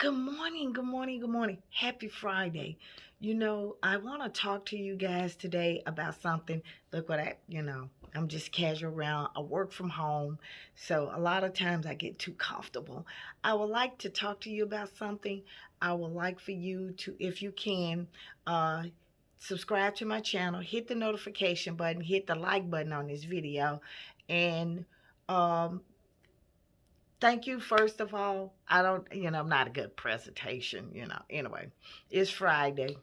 Good morning, good morning, good morning. Happy Friday. I want to talk to you guys today about something. Look what I'm just casual around. I work from home, so a lot of times I get too comfortable. I would like to talk to you about something. I would like for you to, if you can, uh, subscribe to my channel, hit the notification button, hit the like button on this video, and um, thank you, first of all. I don't, I'm not a good presentation. Anyway, it's Friday,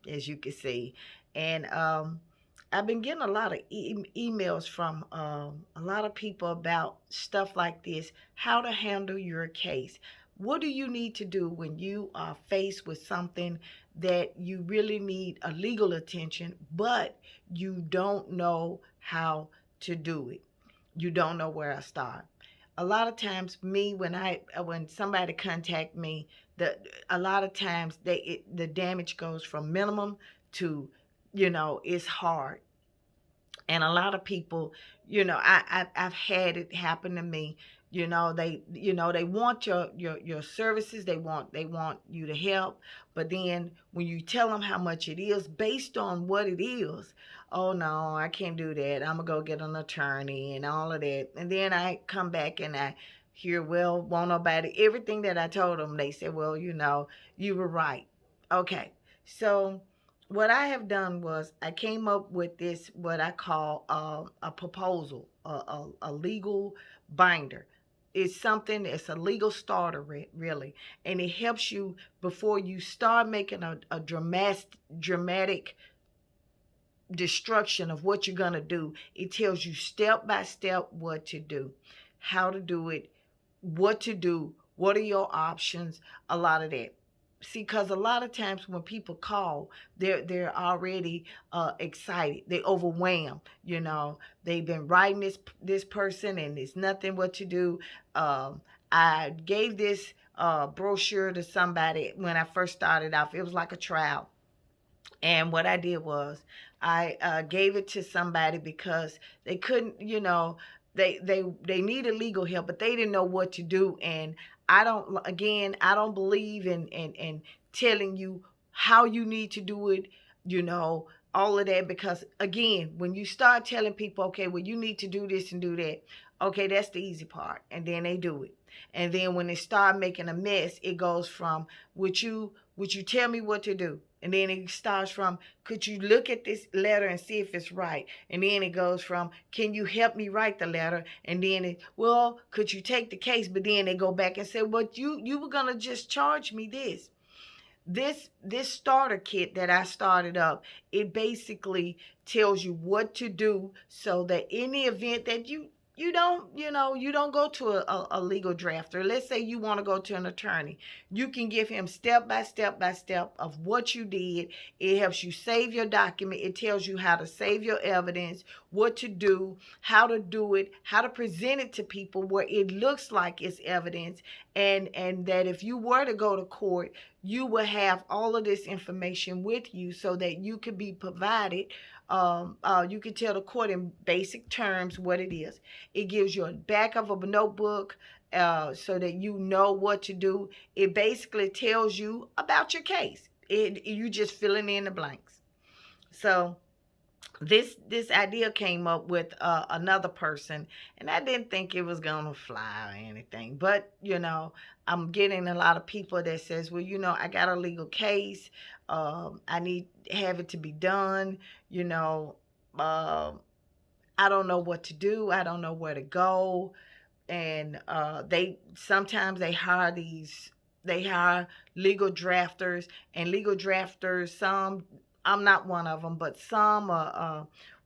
as you can see. And I've been getting a lot of emails from a lot of people about stuff like this, how to handle your case. What do you need to do when you are faced with something that you really need a legal attention, but you don't know how to do it? You don't know where to start. A lot of times, when somebody contact me, a lot of times the damage goes from minimum to, it's hard. And a lot of people, I've had it happen to me. They want your services. They want you to help, but then when you tell them how much it is based on what it is, oh no, I can't do that, I'm gonna go get an attorney and all of that. And then I come back and I hear, well, won't nobody, everything that I told them, they said, well, you were right. Okay, so what I have done was I came up with this, what I call a proposal, a legal binder. It's something, it's a legal starter, really, and it helps you before you start making a dramatic destruction of what you're going to do. It tells you step by step what to do, how to do it, what to do, what are your options, a lot of that. See, because a lot of times when people call, they're already excited, they overwhelmed. They've been writing this person and there's nothing what to do. I gave this brochure to somebody when I first started off. It was like a trial, and what I did was I gave it to somebody because they couldn't, they needed legal help, but they didn't know what to do. And I don't believe in telling you how you need to do it, you know, all of that. Because again, when you start telling people, okay, well, you need to do this and do that, okay, that's the easy part. And then they do it. And then when they start making a mess, it goes from, would you tell me what to do? And then it starts from, could you look at this letter and see if it's right? And then it goes from, can you help me write the letter? And then well, could you take the case? But then they go back and say, well, you were gonna just charge me this. This starter kit that I started up, it basically tells you what to do so that in the event that you don't go to a legal drafter. Let's say you want to go to an attorney. You can give him step by step of what you did. It helps you save your document. It tells you how to save your evidence, what to do, how to do it, how to present it to people where it looks like it's evidence. And that if you were to go to court, you will have all of this information with you so that you could be provided. You can tell the court in basic terms what it is. It gives you a back of a notebook so that you know what to do. It basically tells you about your case. You just filling in the blanks. So this idea came up with another person, and I didn't think it was gonna fly or anything. But I'm getting a lot of people that says, well, I got a legal case. I need have it to be done. You know, uh, I don't know what to do. I don't know where to go. And they sometimes they hire legal drafters, and legal drafters, some, I'm not one of them, but some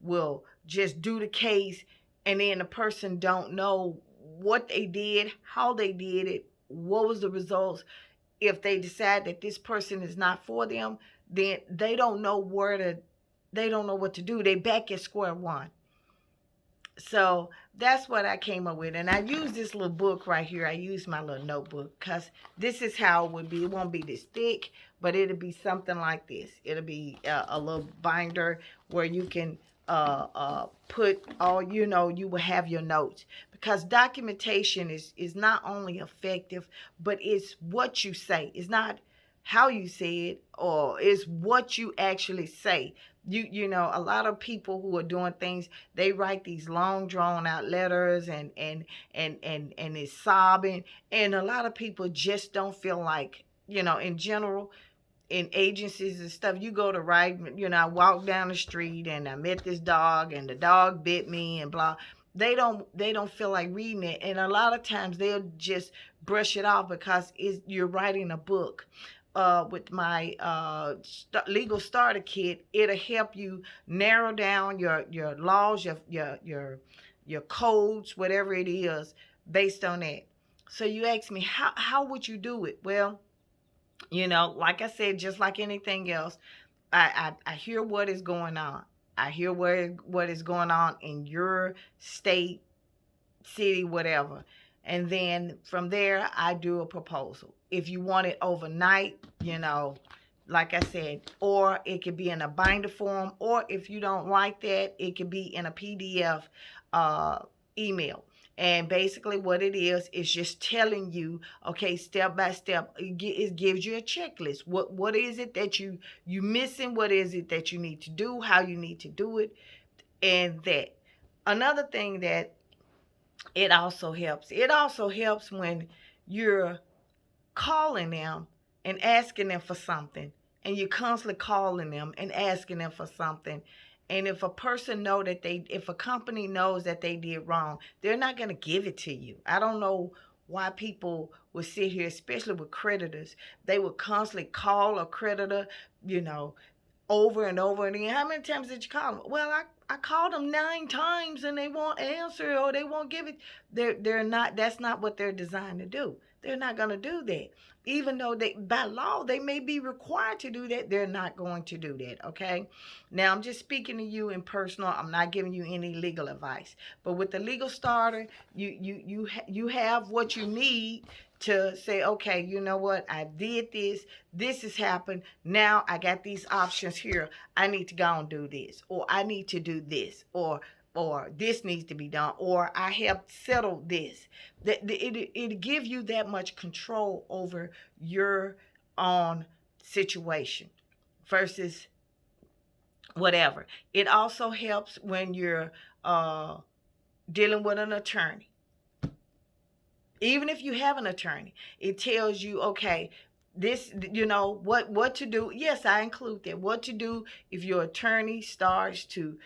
will just do the case, and then the person don't know what they did, how they did it, what was the results. If they decide that this person is not for them, then they don't know what to do. They back at square one. So that's what I came up with. And I use this little book right here. I use my little notebook because this is how it would be. It won't be this thick, but it'll be something like this. It'll be a little binder where you can put all, you will have your notes, because documentation is not only effective, but it's what you say. It's not how you say it, or it's what you actually say. A lot of people who are doing things, they write these long drawn out letters, and it's sobbing, and a lot of people just don't feel like, in general, in agencies and stuff, you go to write, I walked down the street and I met this dog and the dog bit me and blah. They don't feel like reading it, and a lot of times they'll just brush it off because you're writing a book. With my legal starter kit, it'll help you narrow down your laws, your codes, whatever it is, based on that. So you ask me, how would you do it? Well, like I said, just like anything else, I hear what is going on. I hear what is going on in your state, city, whatever. And then from there, I do a proposal. If you want it overnight, like I said, or it could be in a binder form, or if you don't like that, it could be in a PDF email. And basically what it is just telling you, okay, step by step. It gives you a checklist. What is it that you missing? What is it that you need to do? How you need to do it? And that. Another thing that it also helps. It also helps when you're calling them and asking them for something, and you're constantly calling them and asking them for something. And if a if a company knows that they did wrong, they're not going to give it to you. I don't know why people would sit here, especially with creditors. They would constantly call a creditor, over and over again. How many times did you call them? Well, I called them 9 times and they won't answer, or they won't give it. They're not. That's not what they're designed to do. They're not going to do that. Even though by law they may be required to do that, they're not going to do that. Okay. Now I'm just speaking to you in personal. I'm not giving you any legal advice. But with the legal starter, you have what you need to say, okay, you know what? I did this. This has happened. Now I got these options here. I need to go and do this, or I need to do this, or this needs to be done, or I have settled this. It gives you that much control over your own situation versus whatever. It also helps when you're dealing with an attorney. Even if you have an attorney, it tells you, okay, this, what to do. Yes, I include that. What to do if your attorney starts to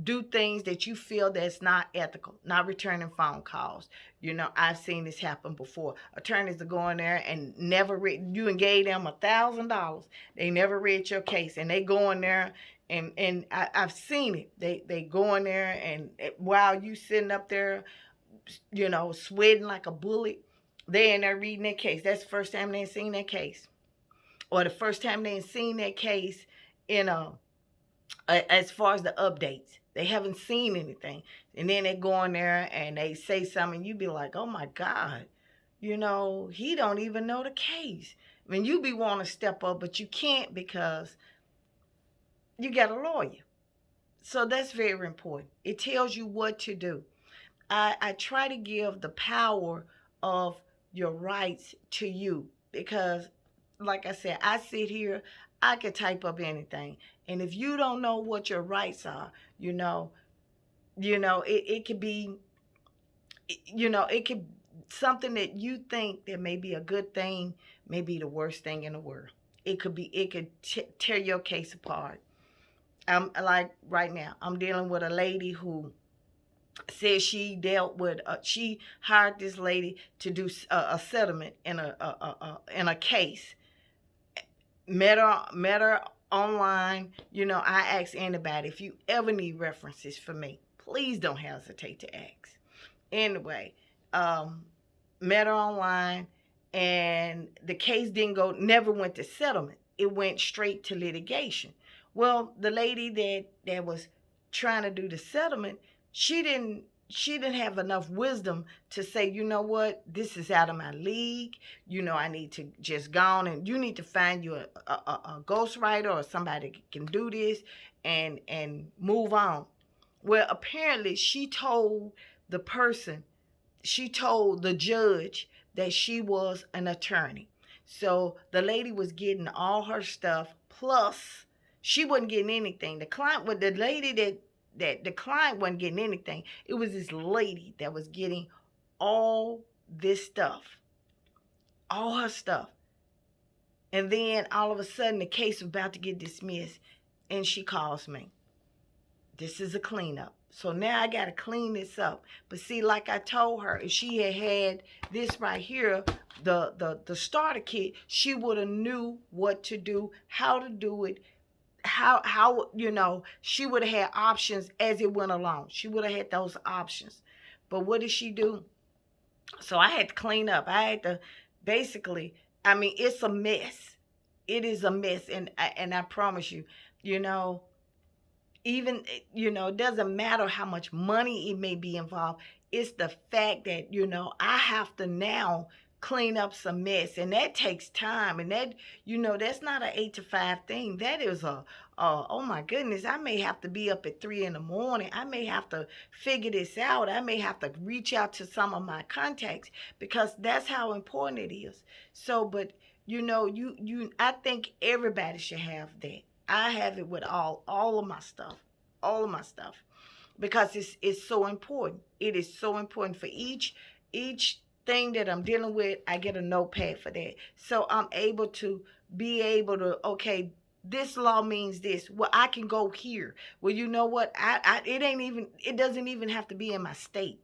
do things that you feel that's not ethical, not returning phone calls. I've seen this happen before. Attorneys are going there and never read. You gave them $1,000. They never read your case, and they go in there. And I've seen it. They go in there, and while you sitting up there, sweating like a bullet, they in there reading that case. That's the first time they ain't seen that case, or the first time they ain't seen that case in as far as the updates. They haven't seen anything, and then they go in there and they say something. You be like, oh my God, he don't even know the case. I mean, you be wanting to step up, but you can't because you got a lawyer. So that's very important. It tells you what to do. I try to give the power of your rights to you, because, like I said, I sit here, I could type up anything. And if you don't know what your rights are, it could be, it could, something that you think that may be a good thing may be the worst thing in the world. It could tear your case apart. Like right now, I'm dealing with a lady who said she she hired this lady to do a settlement in a case. Met her online. I ask anybody, if you ever need references for me, please don't hesitate to ask. Anyway, met her online, and the case never went to settlement. It went straight to litigation. Well, the lady that was trying to do the settlement, she didn't she didn't have enough wisdom to say, you know what, this is out of my league. I need to just go on, and you need to find you a ghostwriter or somebody that can do this and move on. Well, apparently she told the judge that she was an attorney. So the lady was getting all her stuff, plus she wasn't getting anything. The lady that the client wasn't getting anything. It was this lady that was getting all this stuff, all her stuff. And then all of a sudden the case was about to get dismissed, and she calls me. This is a cleanup. So now I got to clean this up. But see, like I told her, if she had this right here, the starter kit, she would have knew what to do, how to do it, how she would have had options as it went along. She would have had those options. But what did she do? So I had to clean up. I had to basically, it's a mess. It is a mess. And I promise you, even, it doesn't matter how much money it may be involved. It's the fact that, I have to now clean up some mess, and that takes time. And that, that's not an 8 to 5 thing. That is oh my goodness, I may have to be up at 3 a.m. I may have to figure this out. I may have to reach out to some of my contacts, because that's how important it is. So, but I think everybody should have that. I have it with all of my stuff, because it's so important. It is so important for each thing that I'm dealing with. I get a notepad for that, so I'm able to okay, this law means this. Well, I can go here. Well, you know what? It doesn't even have to be in my state.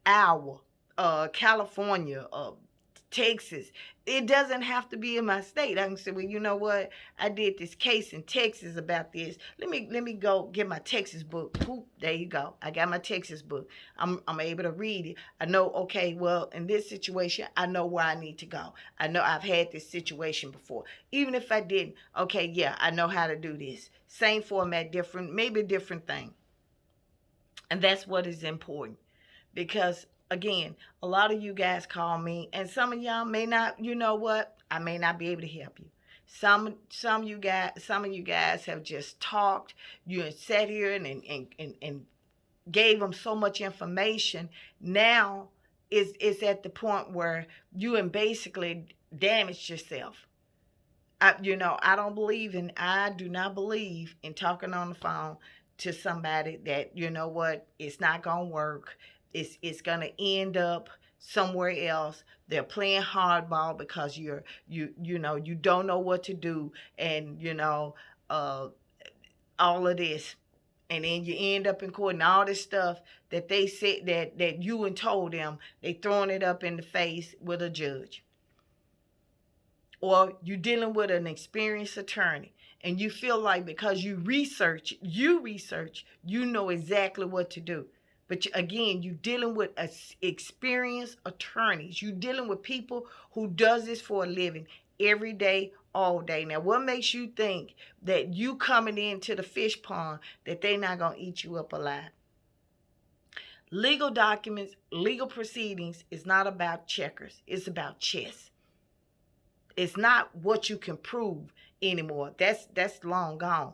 Iowa, California, Texas. It doesn't have to be in my state. I can say, well, you know what? I did this case in Texas about this. Let me go get my Texas book. Oop, there you go. I got my Texas book. I'm able to read it. I know, okay, well, in this situation, I know where I need to go. I know I've had this situation before. Even if I didn't, okay, yeah, I know how to do this. Same format, maybe different thing. And that's what is important. Because again, a lot of you guys call me, and some of y'all may not, I may not be able to help you. Some of you guys have just talked. You have sat here and gave them so much information. Now it's at the point where you have basically damaged yourself. I do not believe in talking on the phone to somebody that, it's not gonna work. It's gonna end up somewhere else. They're playing hardball because you don't know what to do, and all of this, and then you end up in court, and all this stuff that they said that you and told them, they throwing it up in the face with a judge. Or you dealing with an experienced attorney, and you feel like because you research, you know exactly what to do. But again, you're dealing with experienced attorneys. You're dealing with people who does this for a living every day, all day. Now, what makes you think that you coming into the fish pond that they're not going to eat you up alive? Legal documents, legal proceedings is not about checkers. It's about chess. It's not what you can prove anymore. That's long gone.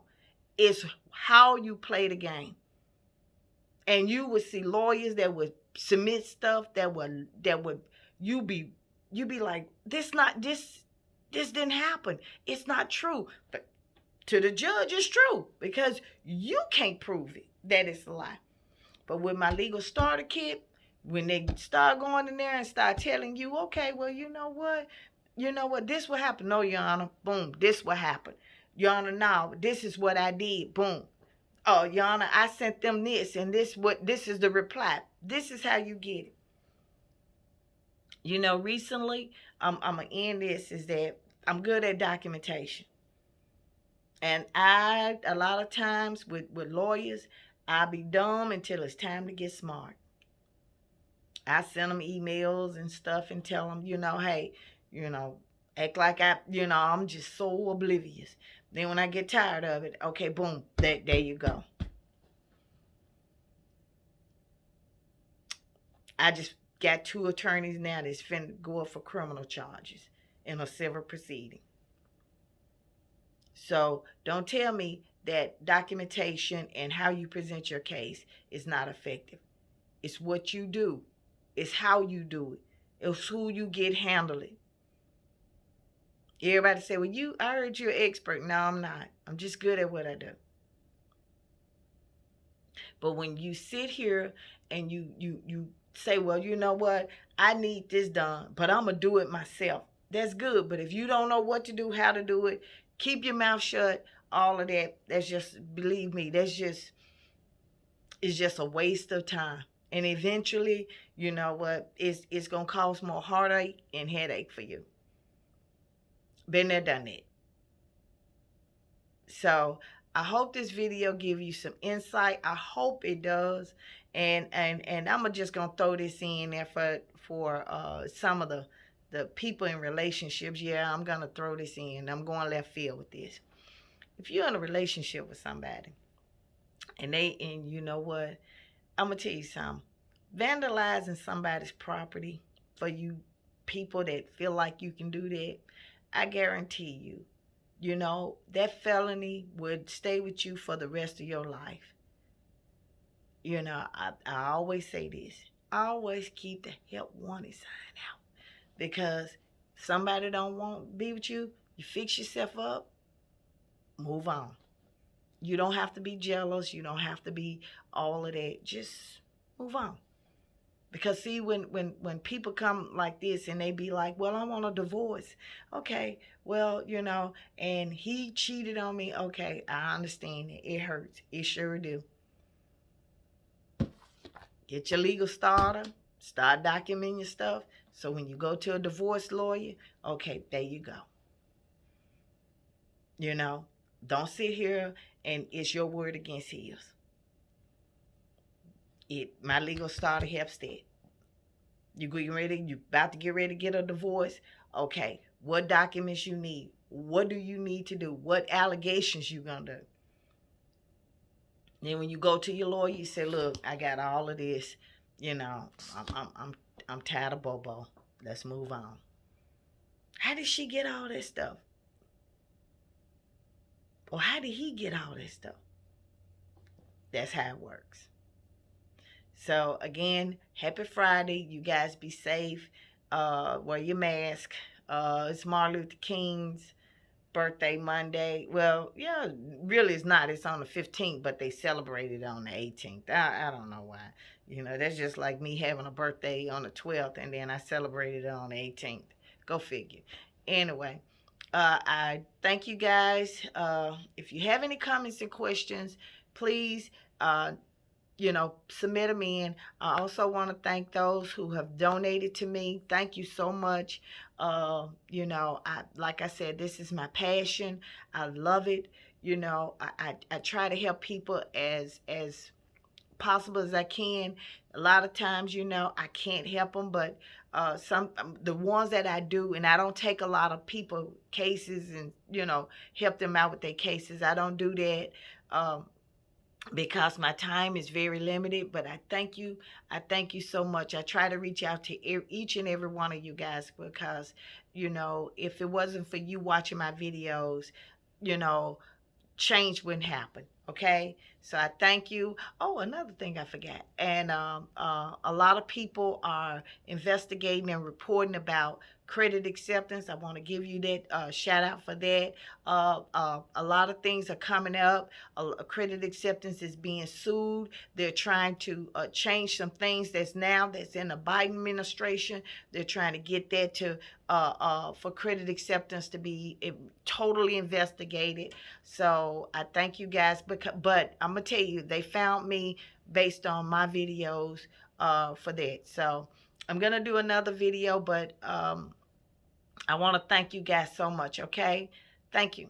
It's how you play the game. And you would see lawyers that would submit stuff that would you be like, this didn't happen. It's not true. But to the judge, it's true, because you can't prove it that it's a lie. But with my legal starter kit, when they start going in there and start telling you, okay, well, you know what, this will happen. No, Your Honor, boom, this will happen. Your Honor, no, this is what I did, boom. Oh, Your Honor, I sent them this, and this is the reply. This is how you get it. Recently, I'm going to end this, is that I'm good at documentation. And a lot of times with lawyers, I'll be dumb until it's time to get smart. I send them emails and stuff and tell them, hey, act like I'm just so oblivious. Then when I get tired of it, okay, boom, there you go. I just got 2 attorneys now that's finna go up for criminal charges in a civil proceeding. So don't tell me that documentation and how you present your case is not effective. It's what you do. It's how you do it. It's who you get handle it. Everybody say, well, I heard you're an expert. No, I'm not. I'm just good at what I do. But when you sit here and you say, well, you know what? I need this done, but I'm going to do it myself. That's good. But if you don't know what to do, how to do it, keep your mouth shut, all of that, that's just, believe me, it's just a waste of time. And eventually, you know what, it's going to cause more heartache and headache for you. Been there, done that. So I hope this video give you some insight. I hope it does. And I'm just gonna throw this in there for some of the people in relationships. Yeah, I'm gonna throw this in. I'm going left field with this. If you're in a relationship with somebody and you know what, I'm gonna tell you something. Vandalizing somebody's property, for you people that feel like you can do that, I guarantee you, you know, that felony would stay with you for the rest of your life. You know, I always say this. Always keep the help wanted sign out. Because somebody don't want to be with you, you fix yourself up, move on. You don't have to be jealous. You don't have to be all of that. Just move on. Because see, when people come like this and they be like, well, I want a divorce. Okay, well, you know, and he cheated on me. Okay, I understand it. It hurts. It sure do. Get your legal starter. Start documenting your stuff. So when you go to a divorce lawyer, okay, there you go. You know, don't sit here and it's your word against his. My legal starter helps that. You about to get ready to get a divorce? Okay, what documents you need? What do you need to do? What allegations you gonna do? Then when you go to your lawyer, you say, look, I got all of this. You know, I'm tired of Bobo. Let's move on. How did she get all this stuff? Or how did he get all this stuff? That's how it works. So again, happy Friday. You guys be safe. Wear your mask. It's Martin Luther King's birthday Monday. Well, yeah, really it's not. It's on the 15th, but they celebrated on the 18th. I don't know why. You know, that's just like me having a birthday on the 12th and then I celebrated it on the 18th. Go figure. Anyway, I thank you guys. If you have any comments and questions, please you know, submit them in. I also want to thank those who have donated to me. Thank you so much. You know, like I said, this is my passion. I love it. You know, I try to help people as possible as I can. A lot of times, you know, I can't help them, but the ones that I do, and I don't take a lot of people cases and, you know, help them out with their cases. I don't do that. Because my time is very limited, but I thank you so much. I try to reach out to each and every one of you guys, because you know, if it wasn't for you watching my videos, you know, change wouldn't happen. Okay, so I thank you. Oh, another thing I forgot, and a lot of people are investigating and reporting about credit acceptance. I want to give you that shout out for that. A lot of things are coming up. Credit acceptance is being sued. They're trying to change some things that's in the Biden administration. They're trying to get that to for credit acceptance to be totally investigated. So I thank you guys, but I'm gonna tell you, they found me based on my videos for that. So I'm gonna do another video, but I want to thank you guys so much. Okay, thank you.